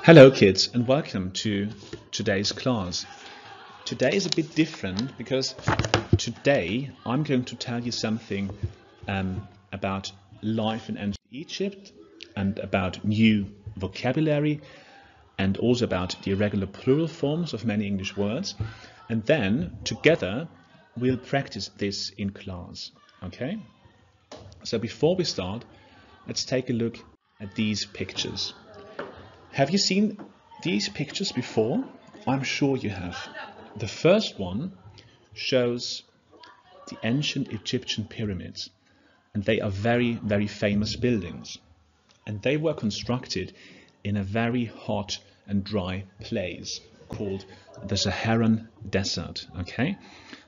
Hello kids, and welcome to today's class. Today is a bit different because today I'm going to tell you something about life in ancient Egypt and about new vocabulary and also about the irregular plural forms of many English words, and then together we'll practice this in class. Okay? So before we start, let's take a look at these pictures. Have you seen these pictures before? I'm sure you have. The first one shows the ancient Egyptian pyramids, and they are very, very famous buildings. And they were constructed in a very hot and dry place called the Saharan Desert. Okay?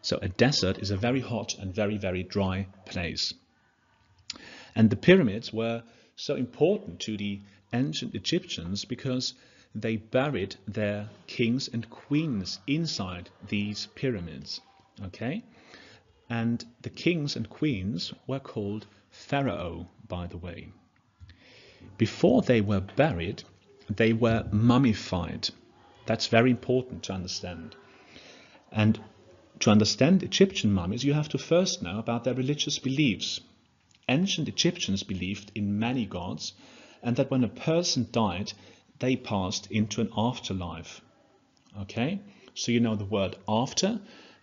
So a desert is a very hot and very, very dry place. And the pyramids were so important to the ancient Egyptians because they buried their kings and queens inside these pyramids. Okay? And the kings and queens were called Pharaoh, by the way. Before they were buried, they were mummified. That's very important to understand. And to understand Egyptian mummies, you have to first know about their religious beliefs. Ancient Egyptians believed in many gods, and that when a person died, they passed into an afterlife. Okay? So you know the word after,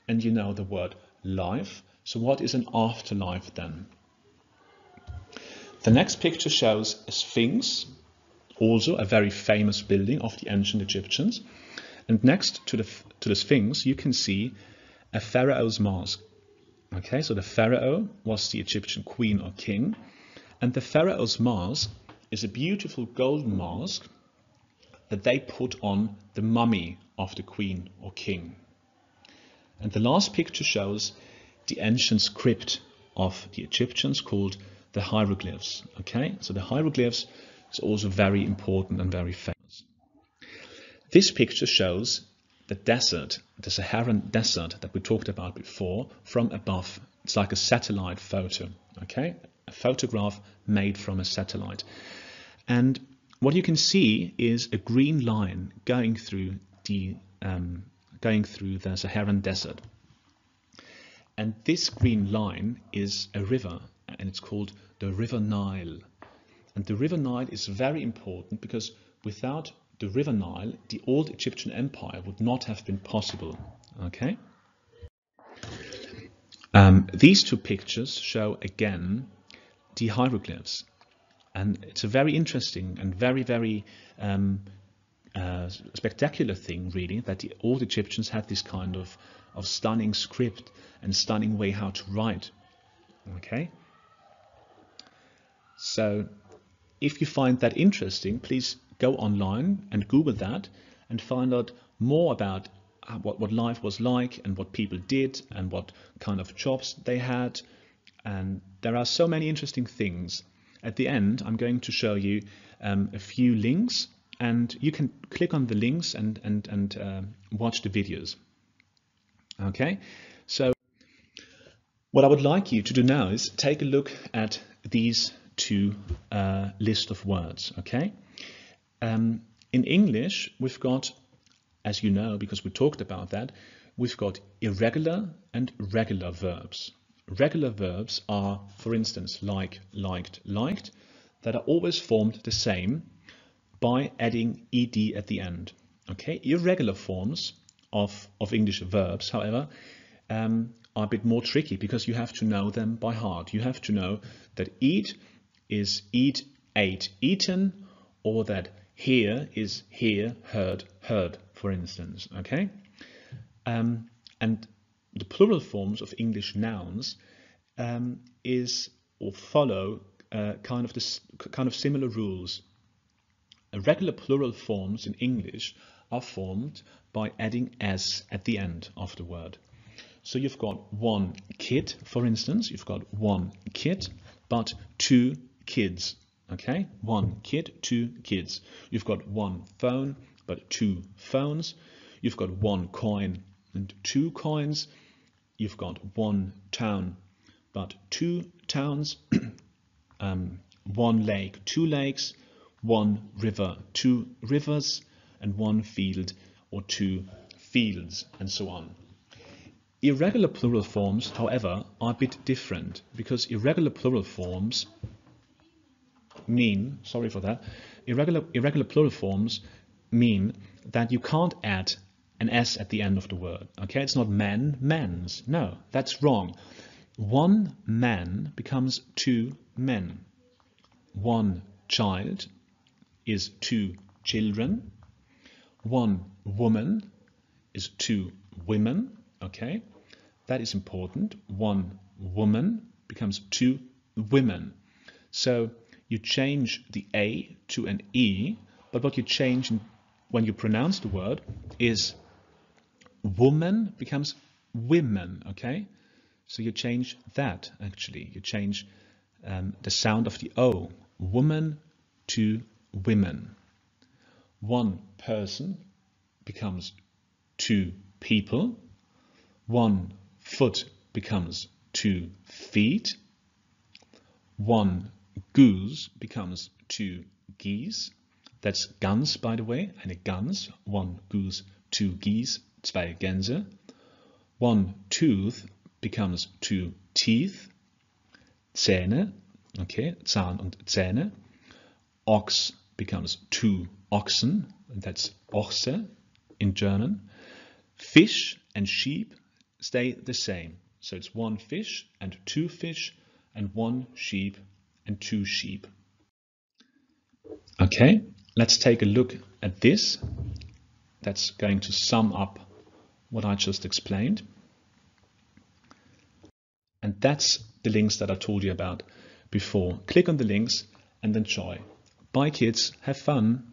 and you know the word life. So what is an afterlife then? The next picture shows a sphinx, also a very famous building of the ancient Egyptians. And next to the sphinx, you can see a pharaoh's mask. Okay, so the pharaoh was the Egyptian queen or king, and the pharaoh's mask is a beautiful golden mask that they put on the mummy of the queen or king. And the last picture shows the ancient script of the Egyptians called the hieroglyphs. Okay, so the hieroglyphs is also very important and very famous. This picture shows the desert, the Saharan desert that we talked about before, from above. It's like a satellite photo, okay? A photograph made from a satellite. And what you can see is a green line going through the Saharan desert. And this green line is a river, and it's called the River Nile. And the River Nile is very important because without the River Nile, the old Egyptian empire would not have been possible. Okay? These two pictures show again the hieroglyphs, and it's a very interesting and very, very spectacular thing, really, that the old Egyptians had this kind of stunning script and stunning way how to write. Okay? So, if you find that interesting, please go online and Google that and find out more about what life was like and what people did and what kind of jobs they had. And there are so many interesting things. At the end, I'm going to show you a few links, and you can click on the links and watch the videos. Okay, so what I would like you to do now is take a look at these two list of words. Okay. In English, we've got, as you know, because we talked about that, we've got irregular and regular verbs. Regular verbs are, for instance, like, liked, liked, that are always formed the same by adding ed at the end. Okay, irregular forms of English verbs, however, are a bit more tricky because you have to know them by heart. You have to know that eat is eat, ate, eaten, or that hear is hear, heard, heard, for instance. Okay, and the plural forms of English nouns is or follow kind of similar rules. Regular plural forms in English are formed by adding s at the end of the word. So you've got one kid, for instance. You've got one kid, but two kids. Okay, one kid, two kids. You've got one phone, but two phones. You've got one coin and two coins. You've got one town, but two towns. One lake, two lakes. one river, two rivers, and one field or two fields, and so on. Irregular plural forms, however, are a bit different, because irregular plural forms mean, sorry for that, irregular plural forms mean that you can't add an S at the end of the word. Okay, it's not men, men's. No, that's wrong. One man becomes two men. One child is two children. One woman is two women. Okay, that is important. One woman becomes two women. So you change the A to an E, but what you change when you pronounce the word is woman becomes women, okay? So you change that, actually. You change the sound of the O, woman to women. One person becomes two people. One foot becomes 2 feet. One goose becomes 2 geese. That's Gans, by the way. Eine Gans, one goose, 2 geese, 2 Gänse. One tooth becomes 2 teeth. Zähne, okay, Zahn und Zähne. Ox becomes 2 oxen, and that's Ochse in German. Fish and sheep stay the same. So it's 1 fish and 2 fish and 1 sheep and 2 sheep. Okay, let's take a look at this. That's going to sum up what I just explained. And that's the links that I told you about before. Click on the links and enjoy. Bye kids, have fun.